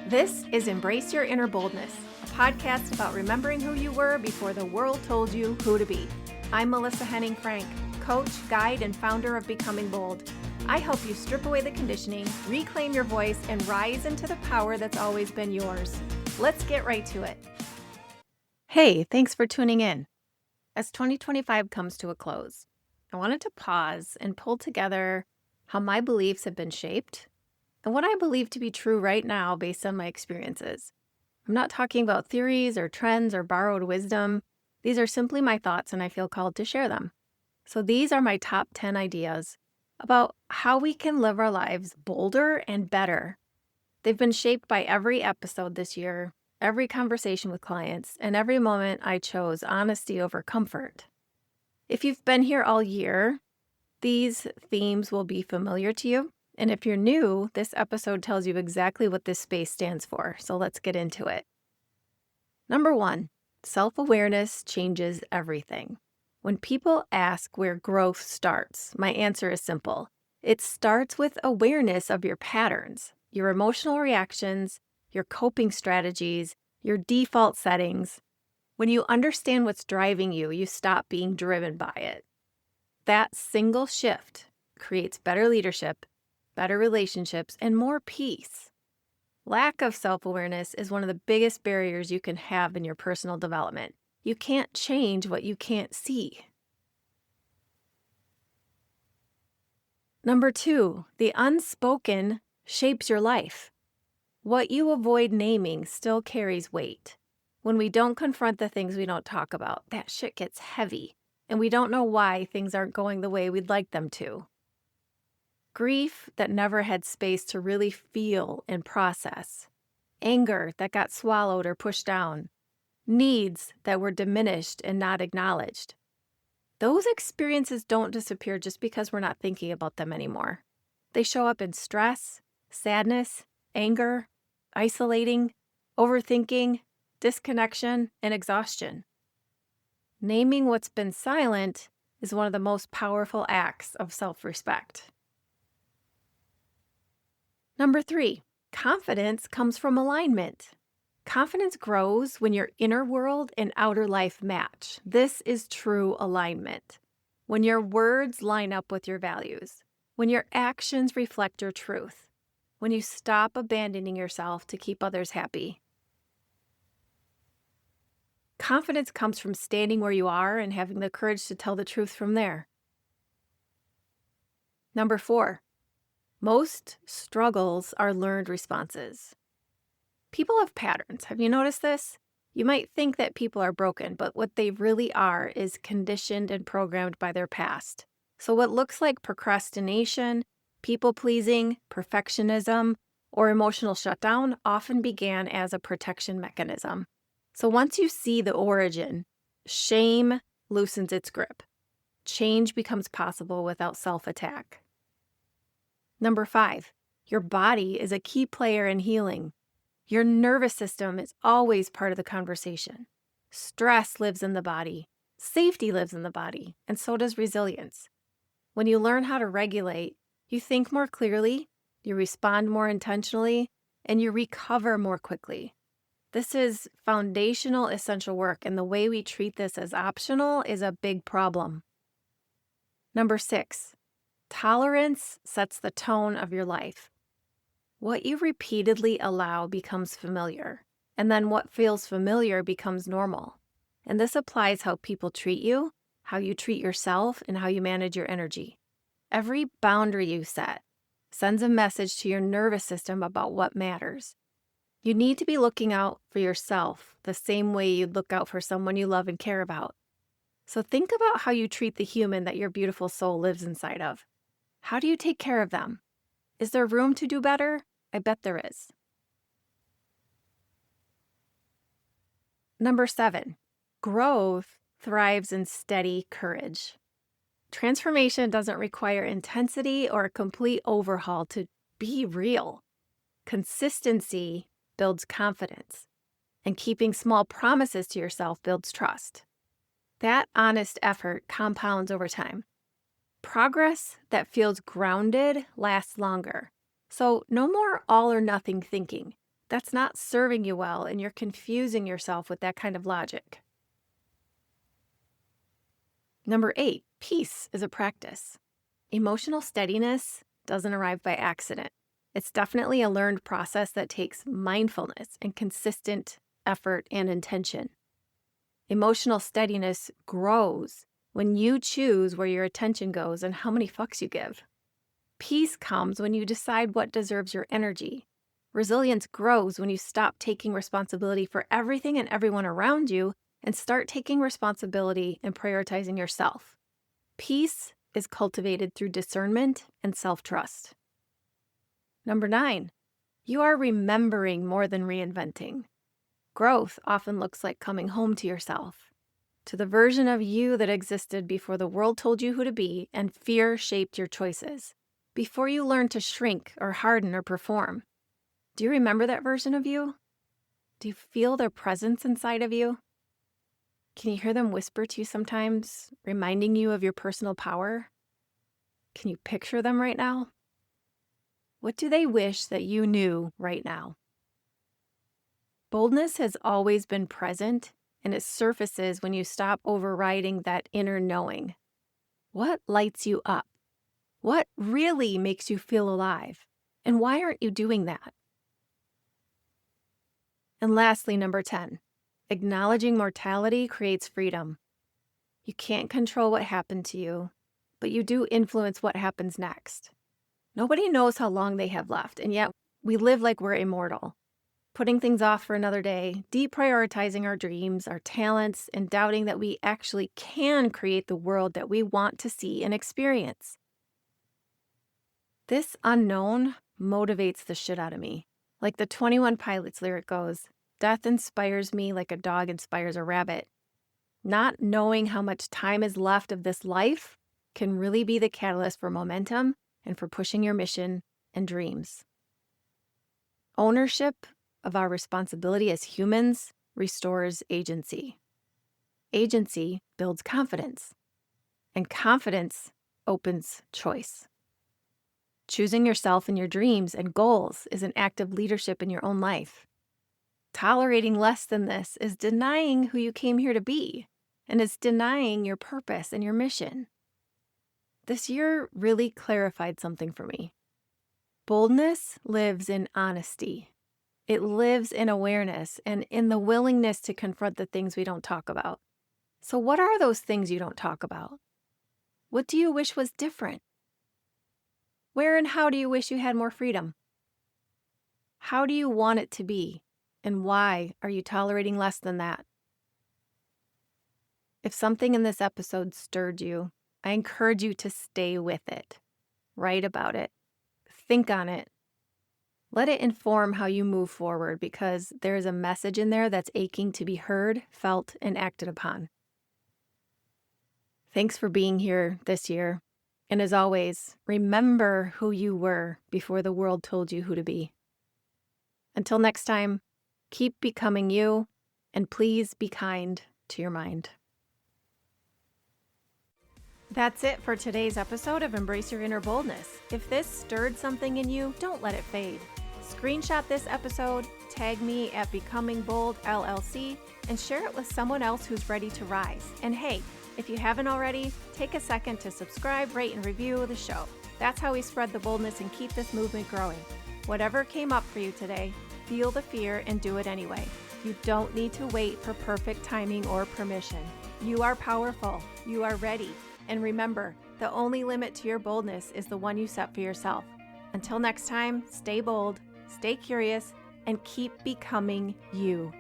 This is Embrace Your Inner Boldness, a podcast about remembering who you were before the world told you who to be. I'm Melissa Henning Frank, coach, guide, and founder of Becoming Bold. I help you strip away the conditioning, reclaim your voice, and rise into the power that's always been yours. Let's get right to it. Hey, thanks for tuning in. As 2025 comes to a close, I wanted to pause and pull together how my beliefs have been shaped and what I believe to be true right now based on my experiences. I'm not talking about theories or trends or borrowed wisdom. These are simply my thoughts, and I feel called to share them. So these are my top 10 ideas about how we can live our lives bolder and better. They've been shaped by every episode this year, every conversation with clients, and every moment I chose honesty over comfort. If you've been here all year, these themes will be familiar to you. And if you're new, this episode tells you exactly what this space stands for. So let's get into it. Number 1, self-awareness changes everything. When people ask where growth starts, my answer is simple. It starts with awareness of your patterns, your emotional reactions, your coping strategies, your default settings. When you understand what's driving you, you stop being driven by it. That single shift creates better leadership, better relationships, and more peace. Lack of self-awareness is one of the biggest barriers you can have in your personal development. You can't change what you can't see. Number 2, the unspoken shapes your life. What you avoid naming still carries weight. When we don't confront the things we don't talk about, that shit gets heavy, and we don't know why things aren't going the way we'd like them to. Grief that never had space to really feel and process. Anger that got swallowed or pushed down. Needs that were diminished and not acknowledged. Those experiences don't disappear just because we're not thinking about them anymore. They show up in stress, sadness, anger, isolating, overthinking, disconnection, and exhaustion. Naming what's been silent is one of the most powerful acts of self-respect. Number 3, confidence comes from alignment. Confidence grows when your inner world and outer life match. This is true alignment. When your words line up with your values, when your actions reflect your truth, when you stop abandoning yourself to keep others happy. Confidence comes from standing where you are and having the courage to tell the truth from there. Number 4, most struggles are learned responses. People have patterns. Have you noticed this? You might think that people are broken, but what they really are is conditioned and programmed by their past. So what looks like procrastination, people-pleasing, perfectionism, or emotional shutdown often began as a protection mechanism. So once you see the origin, shame loosens its grip. Change becomes possible without self-attack. Number 5, your body is a key player in healing. Your nervous system is always part of the conversation. Stress lives in the body, safety lives in the body, and so does resilience. When you learn how to regulate, you think more clearly, you respond more intentionally, and you recover more quickly. This is foundational, essential work, and the way we treat this as optional is a big problem. Number 6, tolerance sets the tone of your life. What you repeatedly allow becomes familiar, and then what feels familiar becomes normal. And this applies how people treat you, how you treat yourself, and how you manage your energy. Every boundary you set sends a message to your nervous system about what matters. You need to be looking out for yourself the same way you'd look out for someone you love and care about. So think about how you treat the human that your beautiful soul lives inside of. How do you take care of them? Is there room to do better? I bet there is. Number 7, growth thrives in steady courage. Transformation doesn't require intensity or a complete overhaul to be real. Consistency builds confidence, and keeping small promises to yourself builds trust. That honest effort compounds over time. Progress that feels grounded lasts longer. So no more all or nothing thinking. That's not serving you well, and you're confusing yourself with that kind of logic. Number 8, peace is a practice. Emotional steadiness doesn't arrive by accident. It's definitely a learned process that takes mindfulness and consistent effort and intention. Emotional steadiness grows when you choose where your attention goes and how many fucks you give. Peace comes when you decide what deserves your energy. Resilience grows when you stop taking responsibility for everything and everyone around you and start taking responsibility and prioritizing yourself. Peace is cultivated through discernment and self-trust. Number 9, you are remembering more than reinventing. Growth often looks like coming home to yourself, to the version of you that existed before the world told you who to be and fear shaped your choices, before you learned to shrink or harden or perform. Do you remember that version of you? Do you feel their presence inside of you? Can you hear them whisper to you sometimes, reminding you of your personal power? Can you picture them right now? What do they wish that you knew right now? Boldness has always been present, and it surfaces when you stop overriding that inner knowing. What lights you up? What really makes you feel alive? And why aren't you doing that? And lastly, number 10, acknowledging mortality creates freedom. You can't control what happened to you, but you do influence what happens next. Nobody knows how long they have left, and yet we live like we're immortal, putting things off for another day, deprioritizing our dreams, our talents, and doubting that we actually can create the world that we want to see and experience. This unknown motivates the shit out of me. Like the 21 Pilots lyric goes, "Death inspires me like a dog inspires a rabbit." Not knowing how much time is left of this life can really be the catalyst for momentum and for pushing your mission and dreams. Ownership of our responsibility as humans restores agency. Agency builds confidence, and confidence opens choice. Choosing yourself and your dreams and goals is an act of leadership in your own life. Tolerating less than this is denying who you came here to be, and it's denying your purpose and your mission. This year really clarified something for me. Boldness lives in honesty. It lives in awareness and in the willingness to confront the things we don't talk about. So what are those things you don't talk about? What do you wish was different? Where and how do you wish you had more freedom? How do you want it to be? And why are you tolerating less than that? If something in this episode stirred you, I encourage you to stay with it. Write about it. Think on it. Let it inform how you move forward, because there is a message in there that's aching to be heard, felt, and acted upon. Thanks for being here this year. And as always, remember who you were before the world told you who to be. Until next time, keep becoming you, and please be kind to your mind. That's it for today's episode of Embrace Your Inner Boldness. If this stirred something in you, don't let it fade. Screenshot this episode, tag me at Becoming Bold LLC, and share it with someone else who's ready to rise. And hey, if you haven't already, take a second to subscribe, rate, and review the show. That's how we spread the boldness and keep this movement growing. Whatever came up for you today, feel the fear and do it anyway. You don't need to wait for perfect timing or permission. You are powerful. You are ready. And remember, the only limit to your boldness is the one you set for yourself. Until next time, stay bold, stay curious, and keep becoming you.